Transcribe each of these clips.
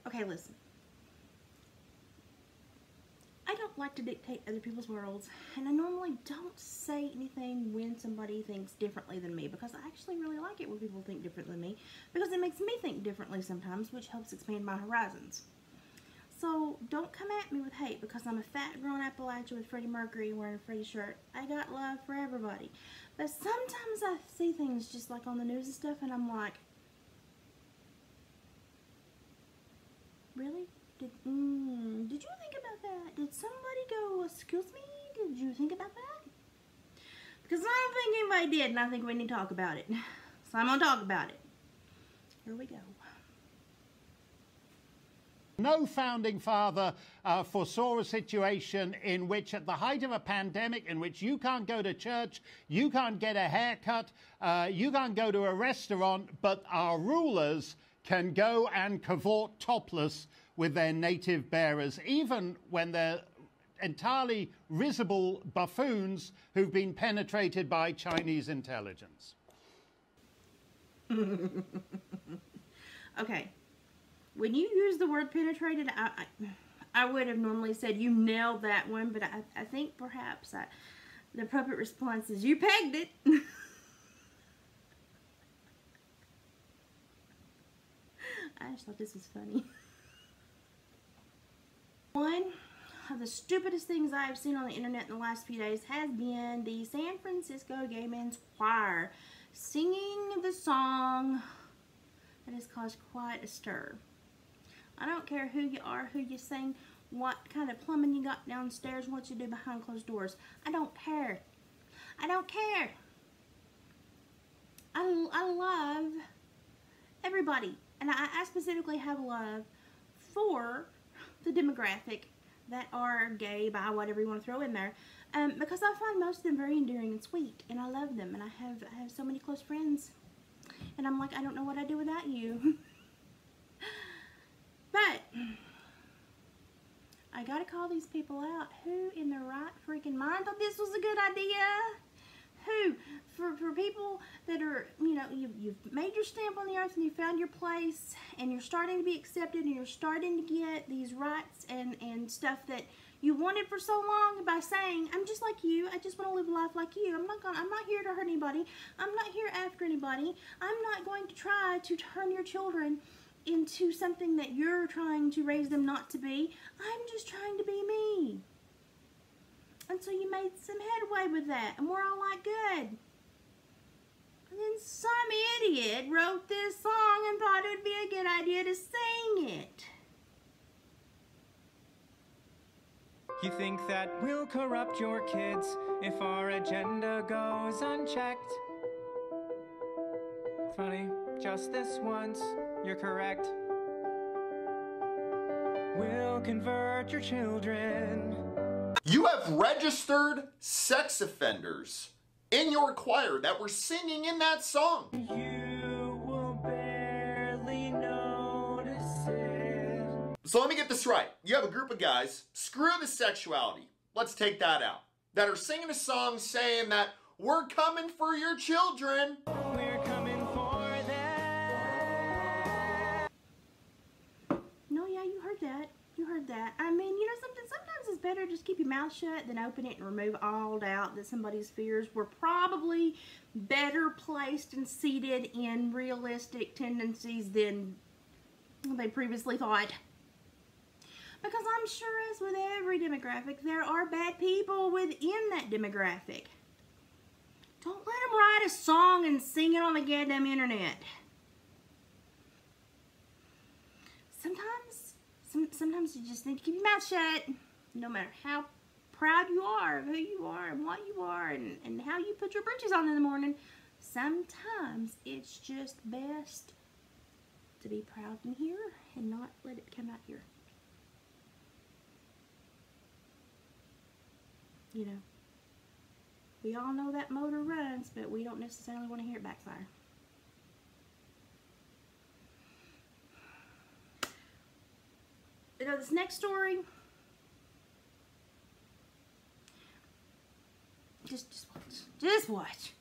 Okay, listen. I don't like to dictate other people's worlds, and I normally don't say anything when somebody thinks differently than me, because I actually really like it when people think different than me, because it makes me think differently sometimes, which helps expand my horizons. So don't come at me with hate because I'm a fat grown Appalachia with Freddie Mercury wearing a Freddie shirt. I got love for everybody. But sometimes I see things just like on the news and stuff, and I'm like, really? Did you think about that? Did somebody go, excuse me? Did you think about that? Because I don't think anybody did, and I think we need to talk about it. So I'm going to talk about it. Here we go. No founding father foresaw a situation in which, at the height of a pandemic, in which you can't go to church, you can't get a haircut, you can't go to a restaurant, but our rulers can go and cavort topless with their native bearers, even when they're entirely risible buffoons who've been penetrated by Chinese intelligence. Okay. When you use the word penetrated, I would have normally said you nailed that one, but I think perhaps the appropriate response is you pegged it. I just thought this was funny. One of the stupidest things I have seen on the internet in the last few days has been the San Francisco Gay Men's Choir singing the song that has caused quite a stir. I don't care who you are, who you sing, what kind of plumbing you got downstairs, what you do behind closed doors. I don't care. I don't care. I love everybody. And I specifically have love for the demographic that are gay, bi, whatever you want to throw in there. Because I find most of them very endearing and sweet. And I love them. And I have so many close friends. And I'm like, I don't know what I'd do without you. But I gotta call these people out. Who in their right freaking mind thought this was a good idea? Who? For people that are, you know, you've made your stamp on the earth and you found your place and you're starting to be accepted and you're starting to get these rights and stuff that you wanted for so long by saying, I'm just like you, I just want to live a life like you. I'm not here to hurt anybody. I'm not here after anybody. I'm not going to try to turn your children into something that you're trying to raise them not to be. I'm just trying to be me. And so you made some headway with that, and we're all like, good. And then some idiot wrote this song and thought it would be a good idea to sing it. You think that we'll corrupt your kids if our agenda goes unchecked? Funny, just this once, you're correct. We'll convert your children. You have registered sex offenders in your choir that were singing in that song. You will barely notice it. So let me get this right. You have a group of guys, screw the sexuality, let's take that out, that are singing a song saying that we're coming for your children. We're coming for them. No, yeah, you heard that. You heard that. I mean, you know, sometimes it's better to just keep your mouth shut than open it and remove all doubt that somebody's fears were probably better placed and seated in realistic tendencies than they previously thought. Because I'm sure, as with every demographic, there are bad people within that demographic. Don't let them write a song and sing it on the goddamn internet. Sometimes you just need to keep your mouth shut, no matter how proud you are of who you are and what you are and how you put your britches on in the morning. Sometimes it's just best to be proud in here and not let it come out here. You know, we all know that motor runs, but we don't necessarily want to hear it backfire. You know, this next story, just watch.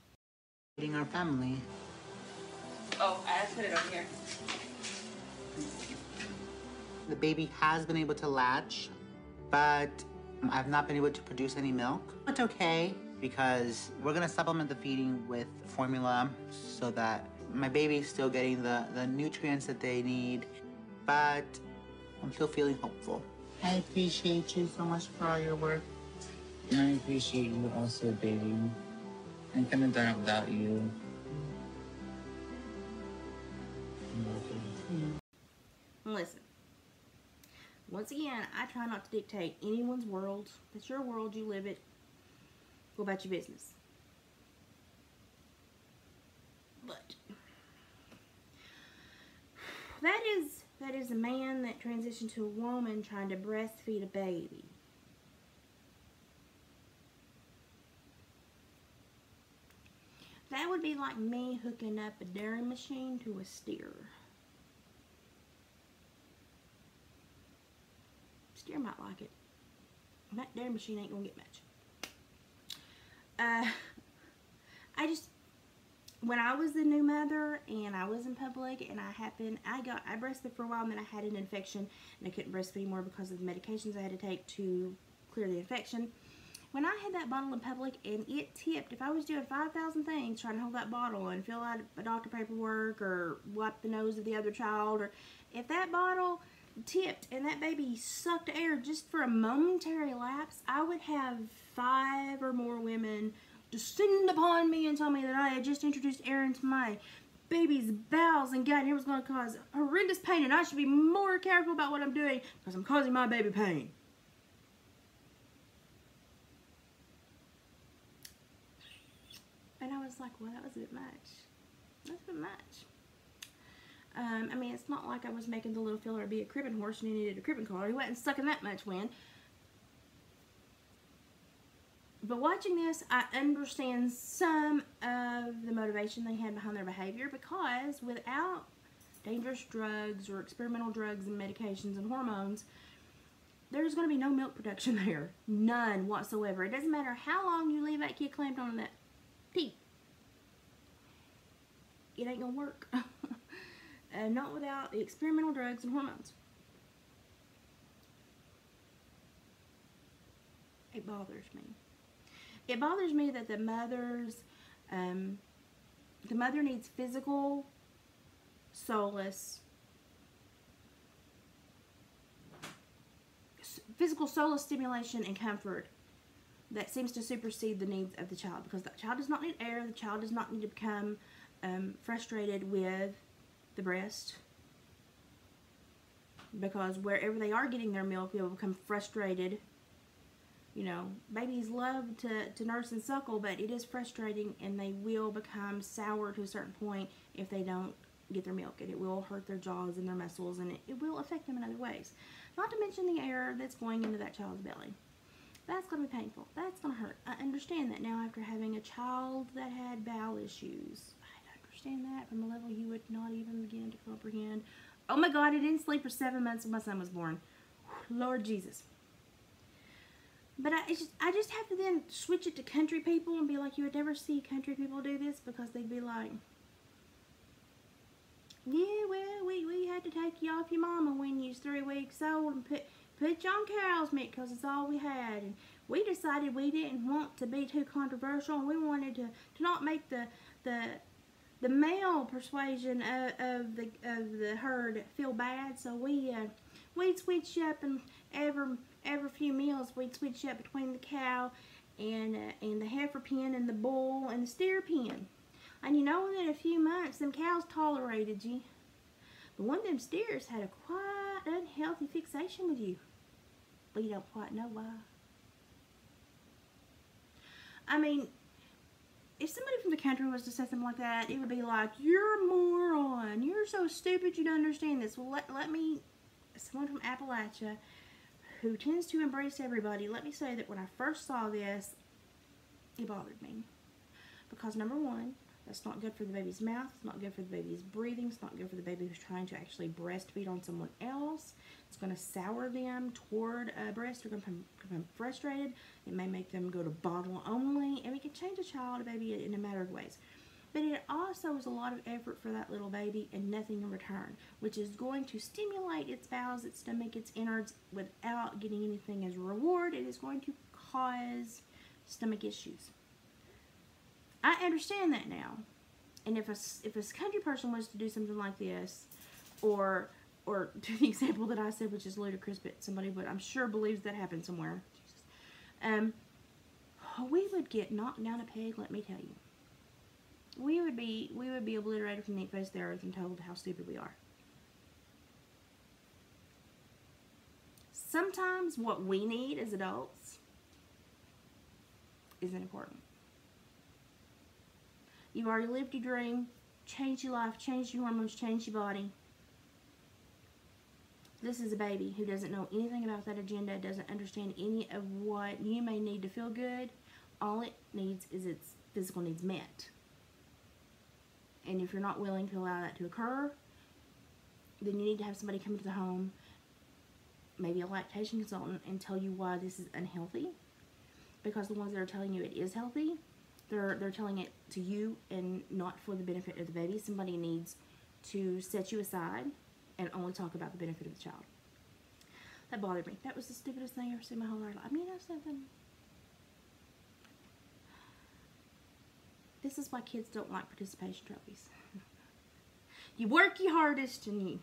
Our family. Oh, I put it on here. The baby has been able to latch, but I've not been able to produce any milk. It's okay because we're gonna supplement the feeding with formula so that my baby's still getting the nutrients that they need, but I'm still feeling hopeful. I appreciate you so much for all your work. And I appreciate you also, baby. I couldn't have done it without you. Listen, once again, I try not to dictate anyone's world. It's your world, you live it. Go about your business. But that is a man that transitioned to a woman trying to breastfeed a baby. That would be like me hooking up a dairy machine to a steer. Steer might like it. That dairy machine ain't gonna get much. When I was the new mother and I was in public and I breastfed for a while and then I had an infection and I couldn't breastfeed anymore because of the medications I had to take to clear the infection. When I had that bottle in public and it tipped, if I was doing 5,000 things trying to hold that bottle and fill out a doctor paperwork or wipe the nose of the other child, or if that bottle tipped and that baby sucked air just for a momentary lapse, I would have 5 or more women descend upon me and tell me that I had just introduced air into my baby's bowels and gut and it was going to cause horrendous pain and I should be more careful about what I'm doing because I'm causing my baby pain. And I was like, well, that was a bit much. That's a bit much. I mean, it's not like I was making the little filler be a cribbing horse and he needed a cribbing collar. He wasn't sucking that much wind. But watching this, I understand some of the motivation they had behind their behavior, because without dangerous drugs or experimental drugs and medications and hormones, there's going to be no milk production there. None whatsoever. It doesn't matter how long you leave that kid clamped on that teeth. It ain't going to work. Not without the experimental drugs and hormones. It bothers me. It bothers me that the mother needs physical solace, stimulation and comfort that seems to supersede the needs of the child, because the child does not need air. The child does not need to become frustrated with the breast, because wherever they are getting their milk, they will become frustrated. You know, babies love to nurse and suckle, but it is frustrating, and they will become sour to a certain point if they don't get their milk, and it will hurt their jaws and their muscles, and it will affect them in other ways. Not to mention the air that's going into that child's belly. That's going to be painful. That's going to hurt. I understand that now after having a child that had bowel issues. I understand that from a level you would not even begin to comprehend. Oh my God, I didn't sleep for 7 months when my son was born. Lord Jesus. But I just have to then switch it to country people and be like, you would never see country people do this, because they'd be like, yeah, well, we had to take you off your mama when you was 3 weeks old and put you on cow's milk because it's all we had. And we decided we didn't want to be too controversial, and we wanted to not make the male persuasion of the herd feel bad. So we'd switch up, and every few meals we'd switch up between the cow and the heifer pen and the bull and the steer pen. And you know, in a few months, them cows tolerated you. But one of them steers had a quite unhealthy fixation with you. But you don't quite know why. I mean, if somebody from the country was to say something like that, it would be like, you're a moron. You're so stupid you don't understand this. Well, let me, someone from Appalachia who tends to embrace everybody, let me say that when I first saw this, it bothered me. Because number one, that's not good for the baby's mouth. It's not good for the baby's breathing. It's not good for the baby who's trying to actually breastfeed on someone else. It's going to sour them toward breast. They're going to become frustrated. It may make them go to bottle only. And we can change a child, a baby, in a matter of ways. but it also is a lot of effort for that little baby and nothing in return, which is going to stimulate its bowels, its stomach, its innards without getting anything as a reward. It is going to cause stomach issues. I understand that now. And if a country person was to do something like this, or to the example that I said, which is ludicrous, but somebody would, I'm sure, believes that happened somewhere. Jesus. We would get knocked down a peg, let me tell you. We would be obliterated from the face of the earth and told how stupid we are. Sometimes what we need as adults isn't important. You've already lived your dream, changed your life, changed your hormones, changed your body. This is a baby who doesn't know anything about that agenda, doesn't understand any of what you may need to feel good. All it needs is its physical needs met. And if you're not willing to allow that to occur, then you need to have somebody come into the home, maybe a lactation consultant, and tell you why this is unhealthy. Because the ones that are telling you it is healthy, they're telling it to you and not for the benefit of the baby. Somebody needs to set you aside and only talk about the benefit of the child. That bothered me. That was the stupidest thing I've ever seen in my whole life. I mean, that's something. This is why kids don't like participation trophies. You work your hardest and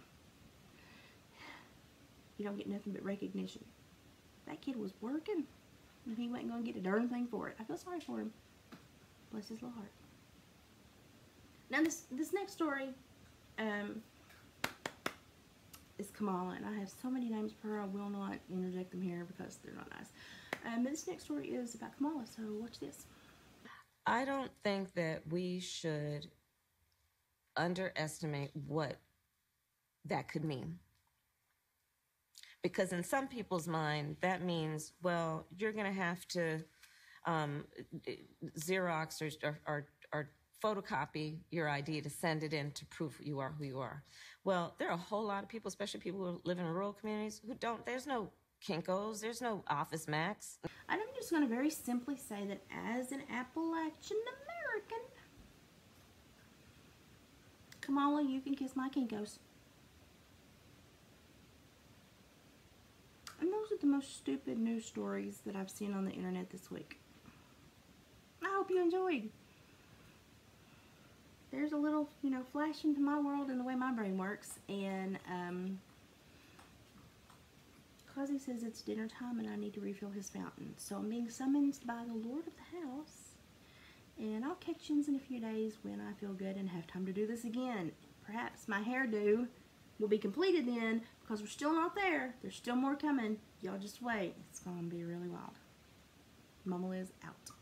you don't get nothing but recognition. That kid was working and he wasn't going to get a darn thing for it. I feel sorry for him. Bless his little heart. Now this next story is Kamala, and I have so many names for her I will not interject them here because they're not nice. But this next story is about Kamala, so watch this. I don't think that we should underestimate what that could mean. Because in some people's mind, that means, well, you're going to have to Xerox or photocopy your ID to send it in to prove you are who you are. Well, there are a whole lot of people, especially people who live in rural communities, who don't, there's no Kinko's, there's no Office Max. I'm just going to very simply say that as an Appalachian American, Kamala, you can kiss my Kinko's. And those are the most stupid news stories that I've seen on the internet this week. I hope you enjoyed. There's a little, flash into my world and the way my brain works. And, Causey says it's dinner time and I need to refill his fountain. So I'm being summoned by the Lord of the house. And I'll catch you in a few days when I feel good and have time to do this again. Perhaps my hairdo will be completed then because we're still not there. There's still more coming. Y'all just wait. It's going to be really wild. Mama Liz out.